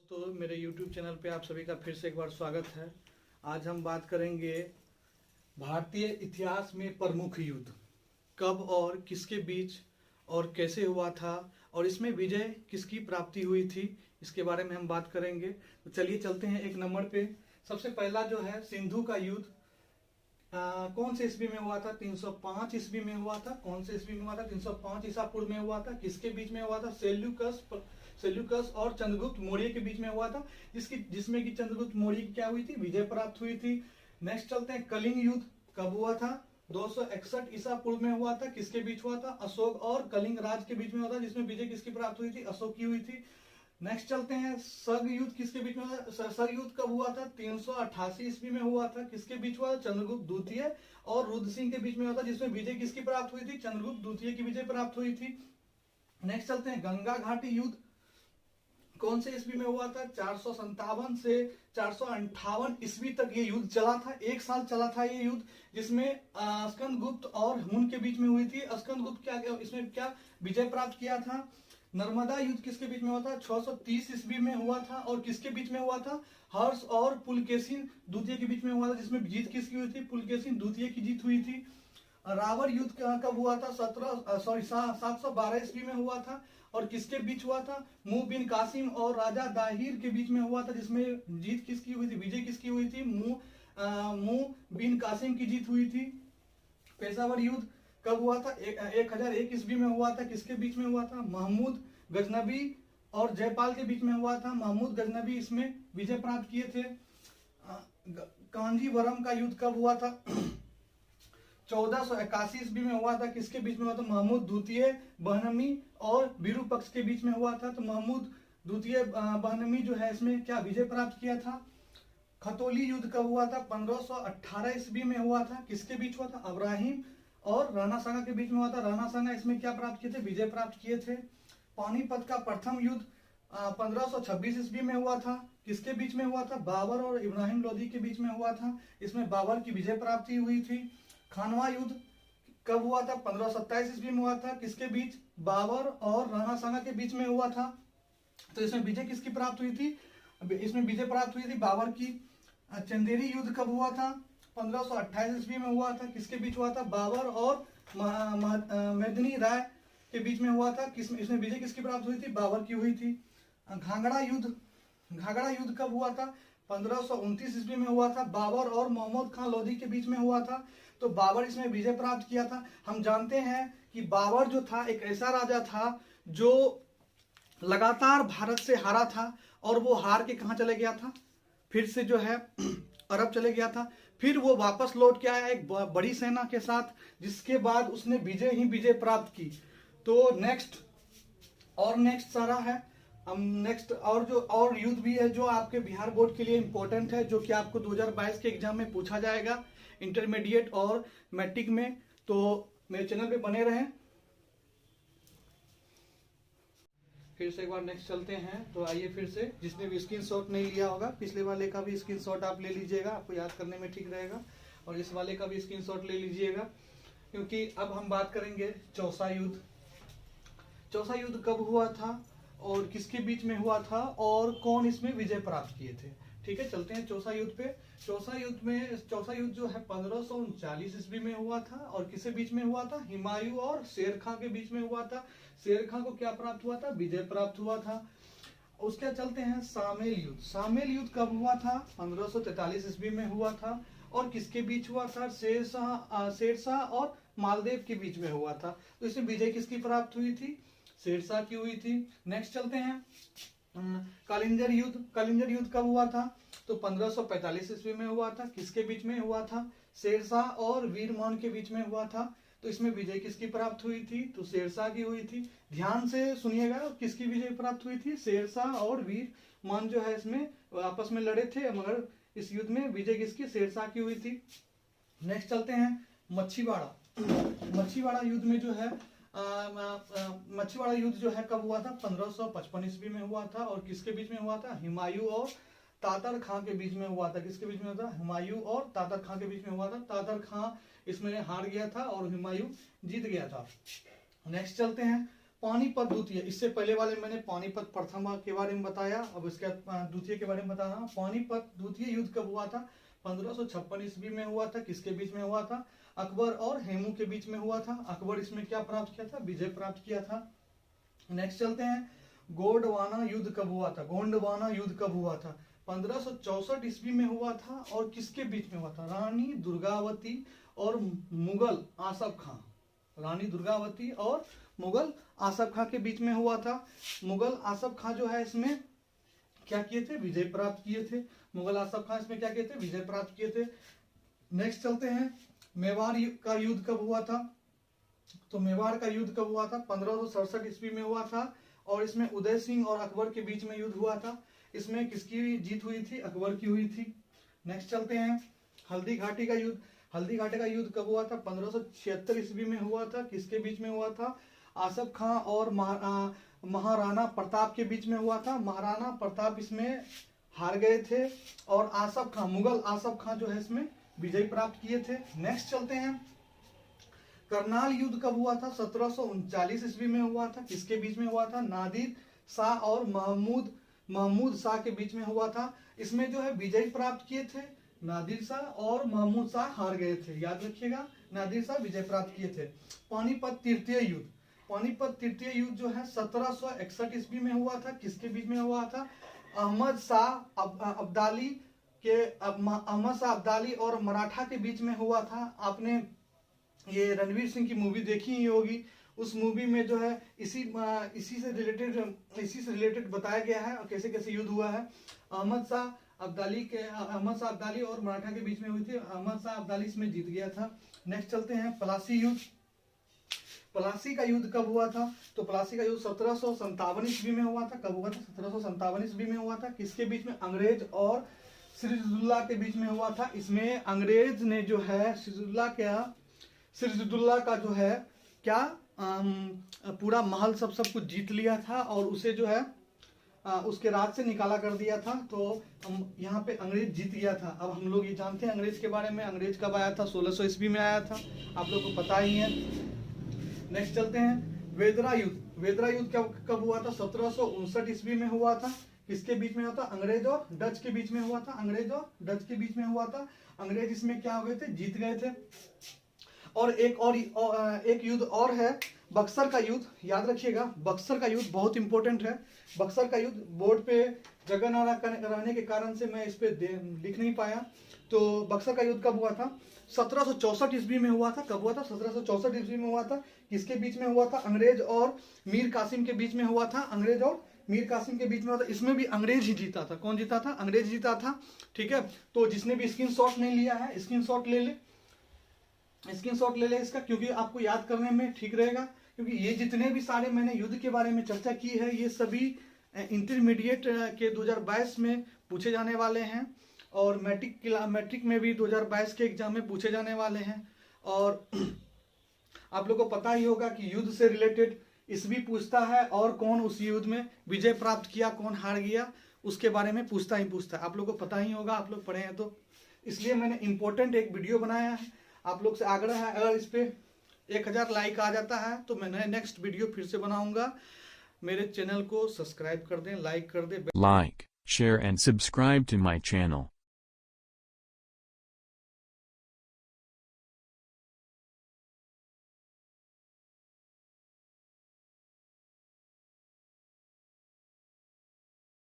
दोस्तों, मेरे YouTube channel पे आप सभी का फिर से एक बार स्वागत है। आज हम बात करेंगे भारतीय इतिहास में प्रमुख युद्ध कब और किसके बीच और कैसे हुआ था और इसमें विजय किसकी प्राप्ति हुई थी, इसके बारे में हम बात करेंगे। तो चलिए चलते हैं एक नंबर पे। सबसे पहला जो है सिंधु का युद्ध कौन से ईस्वी में हुआ था? 305 ईस्वी में हुआ था। कौन से ईस्वी में हुआ था? 305 ईसा पूर्व में हुआ था। किसके बीच में हुआ था? सेल्यूकस और चंद्रगुप्त मौर्य के बीच में हुआ था, जिसमें कि चंद्रगुप्त मौर्य की क्या हुई थी? विजय प्राप्त हुई थी। नेक्स्ट चलते हैं कलिंग युद्ध कब हुआ था? 261 ईसा पूर्व में हुआ था। किसके बीच हुआ था? अशोक और कलिंग राज के बीच में हुआ था, जिसमें विजय किसकी प्राप्त हुई थी? अशोक की हुई थी। नेक्स्ट चलते हैं सर्ग युद्ध किसके बीच में हुआ? सर्ग युद्ध कब हुआ था? 388 ईस्वी में हुआ था। किसके बीच हुआ? चंद्रगुप्त द्वितीय और रुद्र सिंह के बीच में हुआ था, जिसमें विजय किसकी प्राप्त हुई थी? चंद्रगुप्त द्वितीय की विजय प्राप्त हुई थी। नेक्स्ट चलते हैं गंगा घाटी युद्ध कौन से ईस्वी में हुआ था? 457 से 458 ईस्वी तक ये युद्ध चला था। एक साल चला था ये युद्ध, जिसमें स्कंदगुप्त और हुन के बीच में हुई थी। स्कंदगुप्त इसमें क्या विजय प्राप्त किया था? नर्मदा युद्ध किसके बीच में हुआ था? 630 ईस्वी में हुआ था। और किसके बीच में हुआ था? हर्ष और पुलकेशिन द्वितीय के बीच में हुआ था, जिसमें जीत किसकी हुई थी? पुलकेशिन द्वितीय की जीत हुई थी। रावण युद्ध कब हुआ था? 712 ईस्वी में हुआ था। और किसके बीच हुआ था? मुह बिन कासिम और राजा दाहिर के बीच में हुआ था, जिसमें जीत किसकी हुई थी? विजय किसकी हुई थी? मुह बिन कासिम की जीत हुई थी। पेशावर युद्ध कब हुआ था? 1001 ईस्वी में हुआ था। किसके बीच में हुआ था? महमूद गजनबी और जयपाल के बीच में हुआ था। महमूद गजनबी इसमें विजय प्राप्त किए थे। कांजीवरम का युद्ध कब हुआ था? 1481 ईस्वी में हुआ था। किसके बीच में हुआ था? महमूद द्वितीय बहनमी और विरूपक्ष के बीच में हुआ था। तो महमूद द्वितीय बहनमी जो है इसमें क्या विजय प्राप्त किया था। खतौली युद्ध कब हुआ था? 1518 ईस्वी में हुआ था। किसके बीच हुआ था? अब्राहिम और राणा सांगा के बीच में हुआ था। राणा सांगा इसमें क्या प्राप्त किए थे? विजय प्राप्त किए थे। पानीपत का प्रथम युद्ध 1526 ईस्वी में हुआ था। किसके बीच में हुआ था? बाबर और इब्राहिम लोदी के बीच में हुआ था। इसमें बाबर की विजय प्राप्ति हुई थी। खानवा युद्ध कब हुआ था? 1527 ईस्वी में हुआ था। किसके बीच? बाबर और राणा सांगा के बीच में हुआ था। तो इसमें विजय किसकी प्राप्त हुई थी? इसमें विजय प्राप्त हुई थी बाबर की। चंदेरी युद्ध कब हुआ था? 1528 ईस्वी में हुआ था। किसके बीच हुआ था? बाबर और मेदिनी राय के बीच में हुआ था। इसमें विजय किसकी प्राप्त हुई थी? बाबर की हुई थी। घाघरा युद्ध कब हुआ था? 1529 ईस्वी में हुआ था। बाबर और मोहम्मद खान लोधी के बीच में हुआ था। तो बाबर इसमें विजय प्राप्त किया था। हम जानते हैं कि बाबर जो था एक ऐसा राजा था जो लगातार भारत से हारा था, और वो हार के कहां चले गया था? फिर से जो है अरब चले गया था। फिर वो वापस लौट के आया एक बड़ी सेना के साथ, जिसके बाद उसने विजय ही विजय प्राप्त की। तो नेक्स्ट सारा है। हम नेक्स्ट और युद्ध भी है जो आपके बिहार बोर्ड के लिए इंपॉर्टेंट है, जो कि आपको 2022 के एग्जाम में पूछा जाएगा, इंटरमीडिएट और मैट्रिक में। तो मेरे चैनल पे बने रहें। फिर से एक बार नेक्स्ट चलते हैं। तो आइए फिर से, जिसने भी स्क्रीनशॉट नहीं लिया होगा, पिछले वाले का भी स्क्रीनशॉट आप ले लीजिएगा, आपको याद करने में ठीक रहेगा। और इस वाले का भी स्क्रीनशॉट ले लीजिएगा, क्योंकि अब हम बात करेंगे चौसा युद्ध। चौसा युद्ध कब हुआ था और किसके बीच में हुआ था और कौन इसमें विजय प्राप्त किए थे? ठीक है, चलते हैं चौसा युद्ध पे। चौसा युद्ध जो है 1539 ईस्वी में हुआ था। और किसके बीच में हुआ था? हुमायूं और शेर खां के बीच में हुआ था। शेर खां को क्या प्राप्त हुआ था? विजय प्राप्त हुआ था। उसके चलते हैं सामेल युद्ध कब हुआ था? 1543 ईस्वी में हुआ था। और किसके बीच हुआ था? शेरशाह और मालदेव के बीच में हुआ था। तो इसमें विजय किसकी प्राप्त हुई थी? शेरशाह की हुई थी। नेक्स्ट चलते हैं कलिंजर युद्ध कब हुआ था? तो 1545 ईस्वी में हुआ था। किसके बीच में हुआ था? शेरशाह और वीरमान के बीच में हुआ था। तो इसमें विजय किसकी प्राप्त हुई थी? तो शेरशाह की हुई थी। ध्यान से सुनिएगा, किसकी विजय प्राप्त हुई थी? शेरशाह और वीरमान जो है इसमें आपस में लड़े थे, मगर इस युद्ध में विजय किसकी? शेरशाह की हुई थी। नेक्स्ट चलते हैं मच्छीवाड़ा युद्ध में जो है मच्छीवाड़ा युद्ध जो है कब हुआ था? 1555 ईस्वी में हुआ था। और किसके बीच में हुआ था? हुमायूं और तातर खां के बीच में हुआ था। किसके बीच में हुआ था? हुमायूं और तातर खां के बीच में हुआ था। तातर खां इसमें हार गया था और हुमायूं जीत गया था। नेक्स्ट चलते हैं पानीपत द्वितीय, इससे पहले वाले मैंने पानीपत प्रथम के बारे में बताया, अब इसके द्वितीय के बारे में बता रहा हूँ। पानीपत द्वितीय युद्ध कब हुआ था? 1556 ईस्वी में हुआ था। किसके बीच में हुआ था? अकबर और हेमू के बीच में हुआ था। अकबर इसमें क्या प्राप्त किया था? विजय प्राप्त किया था। नेक्स्ट चलते हैं, गोंडवाना युद्ध कब हुआ था? गोंडवाना युद्ध कब हुआ था? 1564 ईस्वी में हुआ था। और किसके बीच में हुआ था? रानी दुर्गावती और मुगल आसफ खां। रानी दुर्गावती और मुगल आसफ खां के बीच में हुआ था। मुगल आसफ खां जो है इसमें क्या किए थे? विजय प्राप्त किए थे। मुगल आसफ खां इसमें क्या किए थे? विजय प्राप्त किए थे। नेक्स्ट चलते हैं, मेवाड़ का युद्ध कब हुआ था? तो मेवाड़ का युद्ध कब हुआ था? 1567 ईस्वी में हुआ था। और इसमें उदय सिंह और अकबर के बीच में युद्ध हुआ था। इसमें किसकी जीत हुई थी? अकबर की हुई थी। नेक्स्ट चलते हैं, हल्दी घाटी का युद्ध। हल्दी घाटी का युद्ध कब हुआ था? 1576 ईस्वी में हुआ था। किसके बीच में हुआ था? आसफ खां और महाराणा प्रताप के बीच में हुआ था। महाराणा प्रताप इसमें हार गए थे और आसफ खां, मुगल आसफ खां जो है इसमें विजय प्राप्त किए थे। नेक्स्ट चलते हैं, करनाल युद्ध कब हुआ था? 1739 ईस्वी में हुआ था। किसके बीच में हुआ था? नादिर शाह और महमूद शाह के बीच में हुआ था। इसमें जो है विजय प्राप्त किए थे नादिर शाह और महमूद शाह हार गए थे। याद रखिएगा, नादिर शाह विजय प्राप्त किए थे। पानीपत तृतीय युद्ध। पानीपत तृतीय युद्ध जो है 1761 ईस्वी में हुआ था। किसके बीच में हुआ था? अहमद शाह अब्दाली और मराठा के बीच में हुआ था। आपने ये रणवीर सिंह की मूवी देखी ही होगी। उस मूवी में जो है इसी से रिलेटेड बताया गया है और कैसे कैसे युद्ध हुआ है। अहमद शाह अब्दाली और मराठा के बीच में हुई थी। अहमद शाह अब्दाली इसमें जीत गया था। नेक्स्ट चलते हैं, प्लासी युद्ध। प्लासी का युद्ध कब हुआ था? तो प्लासी का युद्ध 1757 ईस्वी में हुआ था। कब हुआ था? 1757 ईस्वी में हुआ था। किसके बीच में? अंग्रेज और सिराजुद्दौला के बीच में हुआ था। इसमें अंग्रेज ने जो है सिराजुद्दौला का जो है क्या पूरा महल सब कुछ जीत लिया था और उसे जो है उसके राज से निकाला कर दिया था। तो यहाँ पे अंग्रेज जीत गया था। अब हम लोग ये जानते हैं अंग्रेज के बारे में। अंग्रेज कब आया था? 1600 ईस्वी में आया था, आप लोग को पता ही है। नेक्स्ट चलते हैं, वेदरा युद्ध। वेदरा युद्ध कब हुआ था? 1759 ईस्वी में हुआ था। किसके बीच में हुआ था? अंग्रेज और डच के बीच में हुआ था। अंग्रेज और डच के बीच में हुआ था। अंग्रेज इसमें क्या हो गए थे? जीत गए थे। और एक युद्ध और है, बक्सर का युद्ध। याद रखिएगा, बक्सर का युद्ध बहुत इंपॉर्टेंट है। बक्सर का युद्ध बोर्ड पे जगह ना रहने के कारण से मैं इस पे लिख नहीं पाया। तो बक्सर का युद्ध कब हुआ था? 1764 ईस्वी में हुआ था। कब हुआ था? 1764 ईस्वी में हुआ था। किसके बीच में हुआ था? अंग्रेज और मीर कासिम के बीच में हुआ था। अंग्रेज और मीर कासिम के बीच में हुआ था। इसमें भी अंग्रेज ही जीता था। कौन जीता था? अंग्रेज जीता था। ठीक है, तो जिसने भी स्क्रीनशॉट नहीं लिया है स्क्रीनशॉट ले ले, स्क्रीनशॉट ले ले इसका, क्योंकि आपको याद करने में ठीक रहेगा। क्योंकि ये जितने भी सारे मैंने युद्ध के बारे में चर्चा की है ये सभी इंटरमीडिएट के 2022 में पूछे जाने वाले हैं और मैट्रिक में भी 2022 के एग्जाम में पूछे जाने वाले हैं। और आप लोगों को पता ही होगा कि युद्ध से रिलेटेड ईस्वी पूछता है और कौन उस युद्ध में विजय प्राप्त किया, कौन हार गया, उसके बारे में पूछता ही पूछता है। आप लोगों को पता ही होगा, आप लोग पढ़े हैं तो। इसलिए मैंने इंपॉर्टेंट एक वीडियो बनाया है। आप लोग से आग्रह है, अगर इस पे 1000 लाइक आ जाता है तो मैं नेक्स्ट वीडियो फिर से बनाऊंगा। मेरे चैनल को सब्सक्राइब कर दें, लाइक कर दें। Like, share and subscribe to my channel.